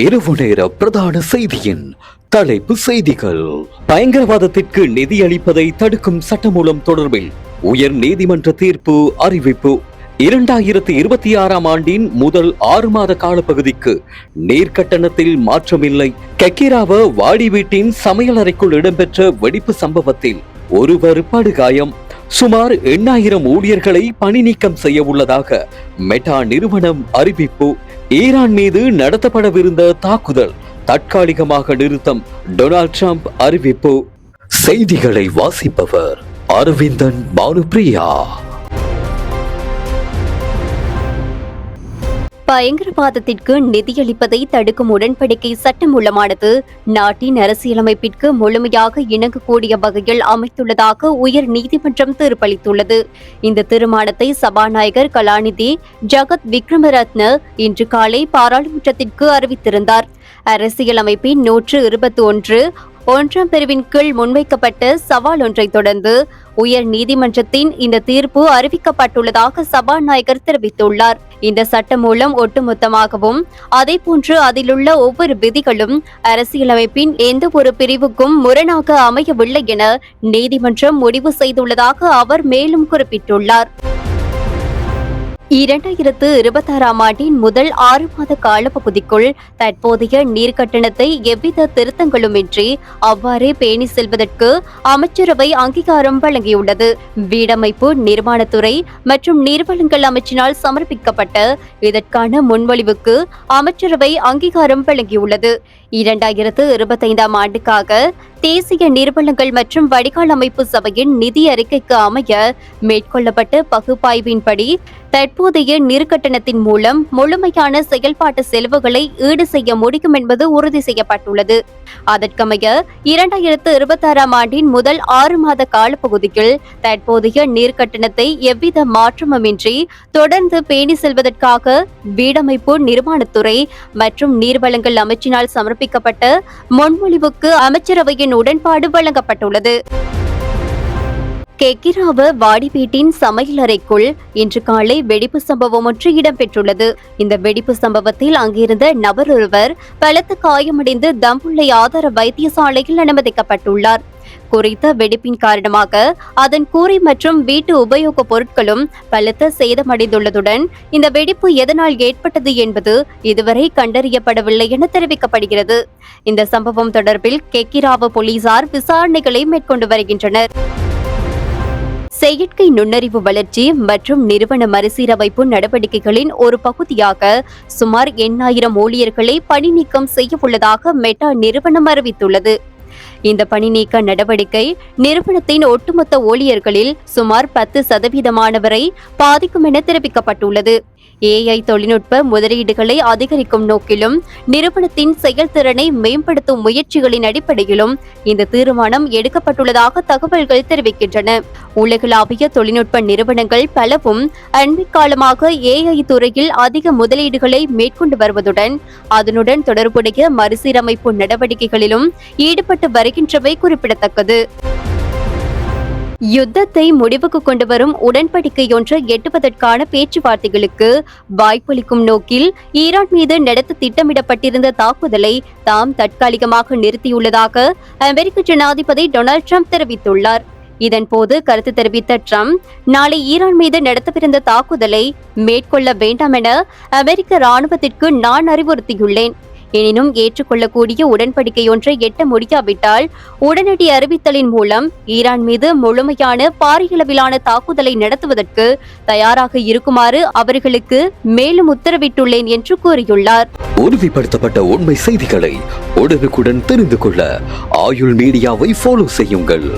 இரவு நேர பிரதான செய்தியின் தலைப்பு செய்திகள். பயங்கரவாதத்திற்கு நிதியளிப்பதை தடுக்கும் சட்டமூலம் தொடர்பில் உயர் நீதிமன்ற தீர்ப்பு அறிவிப்பு. 2026ஆம் ஆண்டின் முதல் 6 மாத காலப்பகுதிக்கு நீர்க்கட்டணத்தில் மாற்றமில்லை. கெக்கிராவ வாடி வீட்டின் சமையலறைக்குள் இடம்பெற்ற வெடிப்பு சம்பவத்தில் ஒருவர் படுகாயம். சுமார் 8000 ஊழியர்களை பணி நீக்கம் செய்ய உள்ளதாக மெட்டா நிறுவனம் அறிவிப்பு. ஈரான் மீது நடத்தப்படவிருந்த தாக்குதல் தற்காலிகமாக நிறுத்தம் டொனால்ட் ட்ரம்ப் அறிவிப்பு. செய்திகளை வாசிப்பவர் அரவிந்தன் பானுப்பிரியா. பயங்கரவாதத்திற்கு நிதியளிப்பதை தடுக்கும் உடன்படிக்கை சட்டமூலமானது நாட்டின் அரசியலமைப்பிற்கு முழுமையாக இணங்கக்கூடிய வகையில் அமைத்துள்ளதாக உயர் நீதிமன்றம் தீர்ப்பளித்துள்ளது. இந்த தீர்மானத்தை சபாநாயகர் கலாநிதி ஜகத் விக்ரமரத்ன இன்று காலை பாராளுமன்றத்திற்கு அறிவித்திருந்தார். அரசியலமைப்பின் 121 1ஆம் பிரிவின் கீழ் முன்வைக்கப்பட்ட சவால் ஒன்றை தொடர்ந்து உயர் நீதிமன்றத்தின் இந்த தீர்ப்பு அறிவிக்கப்பட்டுள்ளதாக சபாநாயகர் தெரிவித்துள்ளார். இந்த சட்டம் மூலம் ஒட்டுமொத்தமாகவும் அதேபோன்று அதிலுள்ள ஒவ்வொரு விதிகளும் அரசியலமைப்பின் எந்த ஒரு பிரிவுக்கும் முரணாக அமையவில்லை என நீதிமன்றம் முடிவு செய்துள்ளதாக அவர் மேலும் குறிப்பிட்டுள்ளார். 2026ஆம் ஆண்டின் முதல் 6 மாத காலப்பகுதிக்குள் தற்போதைய நீர்க்கட்டணத்தை எவ்வித திருத்தங்களுமின்றி அவ்வாறே பேணி செல்வதற்கு அமைச்சரவை அங்கீகாரம் வழங்கியுள்ளது. வீடமைப்பு நிர்மாணத்துறை மற்றும் நீர்வளங்கள் அமைச்சினால் சமர்ப்பிக்கப்பட்ட இதற்கான முன்மொழிவுக்கு அமைச்சரவை அங்கீகாரம் வழங்கியுள்ளது. 2025ஆம் ஆண்டுக்காக தேசிய நீர்வளங்கள் மற்றும் வடிகால் அமைப்பு சபையின் நிதி அறிக்கைக்கு அமைய மேற்கொள்ளப்பட்ட பகுப்பாய்வின்படி தற்போதைய நீர்க்கட்டணத்தின் மூலம் முழுமையான செயல்பாட்டு செலவுகளை ஈடு செய்ய முடியும் என்பது உறுதி செய்யப்பட்டுள்ளது. அதற்கமைய 2026ஆம் ஆண்டின் முதல் 6 மாத காலப்பகுதியில் தற்போதைய நீர்க்கட்டணத்தை எவ்வித மாற்றமுமின்றி தொடர்ந்து பேணி செல்வதற்காக வீடமைப்பு நிர்மாணத்துறை மற்றும் நீர்வளங்கள் அமைச்சினால் சமர்ப்பிக்கப்பட்ட முன்மொழிவுக்கு அமைச்சரவையின் உடன்பாடு வழங்கப்பட்டுள்ளது. கெக்கிராவ வாடி வீட்டின் சமையலறைக்குள் இன்று காலை வெடிப்பு சம்பவம் ஒன்று இடம்பெற்றுள்ளது. இந்த வெடிப்பு சம்பவத்தில் அங்கிருந்த நபர் ஒருவர் பலத்த காயமடைந்து தம்புள்ளை ஆதார வைத்தியசாலையில் அனுமதிக்கப்பட்டுள்ளார். குறித்த வெடிப்பின் காரணமாக அதன் கூரை மற்றும் வீட்டு உபயோக பொருட்களும் பலத்த சேதமடைந்துள்ளதுடன் இந்த வெடிப்பு எதனால் ஏற்பட்டது என்பது இதுவரை கண்டறியப்படவில்லை என தெரிவிக்கப்படுகிறது. இந்த சம்பவம் தொடர்பில் கெக்கிராவ போலீசார் விசாரணைகளை மேற்கொண்டு வருகின்றனர். செயற்கை நுண்ணறிவு வளர்ச்சி மற்றும் நிறுவன மறுசீரமைப்பு நடவடிக்கைகளின் ஒரு பகுதியாக சுமார் 8000 ஊழியர்களை பணி நீக்கம் செய்ய உள்ளதாக மெட்டா நிறுவனம் அறிவித்துள்ளது. இந்த பணி நீக்க நடவடிக்கை நிறுவனத்தின் ஒட்டுமொத்த ஊழியர்களில் சுமார் 10% பாதிக்கும் என தெரிவிக்கப்பட்டுள்ளது. AI தொழில்நுட்ப முதலீடுகளை அதிகரிக்கும் நோக்கிலும் நிறுவனத்தின் செயல்திறனை மேம்படுத்தும் முயற்சிகளின் அடிப்படையிலும் இந்த தீர்மானம் எடுக்கப்பட்டுள்ளதாக தகவல்கள் தெரிவிக்கின்றன. உலகளாவிய தொழில்நுட்ப நிறுவனங்கள் பலவும் அண்மைக்காலமாக AI துறையில் அதிக முதலீடுகளை மேற்கொண்டு வருவதுடன் அதனுடன் தொடர்புடைய மறுசீரமைப்பு நடவடிக்கைகளிலும் ஈடுபட்டு வருகின்றவை குறிப்பிடத்தக்கது. யுத்தத்தை முடிவுக்கு கொண்டு வரும் உடன்படிக்கையொன்றை எட்டுவதற்கான பேச்சுவார்த்தைகளுக்கு வாய்ப்பளிக்கும் நோக்கில் ஈரான் மீது நடத்த திட்டமிடப்பட்டிருந்த தாக்குதலை தாம் தற்காலிகமாக நிறுத்தியுள்ளதாக அமெரிக்க ஜனாதிபதி டொனால்ட் ட்ரம்ப் தெரிவித்துள்ளார். இதன்போது கருத்து தெரிவித்த ட்ரம்ப் நாளை ஈரான் மீது நடத்தவிருந்த தாக்குதலை மேற்கொள்ள வேண்டாம் என அமெரிக்க ராணுவத்திற்கு நான் அறிவுறுத்தியுள்ளேன். எனினும் ஏற்றுக்கொள்ளக்கூடிய உடன்படிக்கையொன்றை எட்ட முடியாவிட்டால் உடனடி அறிவித்தலின் மூலம் ஈரான் மீது முழுமையான பாரியளவிலான தாக்குதலை நடத்துவதற்கு தயாராக இருக்குமாறு அவர்களுக்கு மேலும் உத்தரவிட்டுள்ளேன் என்று கூறியுள்ளார். உறுதிப்படுத்தப்பட்ட உண்மை செய்திகளை உடனுக்குடன் தெரிந்து கொள்ள ஆயுள் மீடியாவை ஃபாலோ செய்யுங்கள்.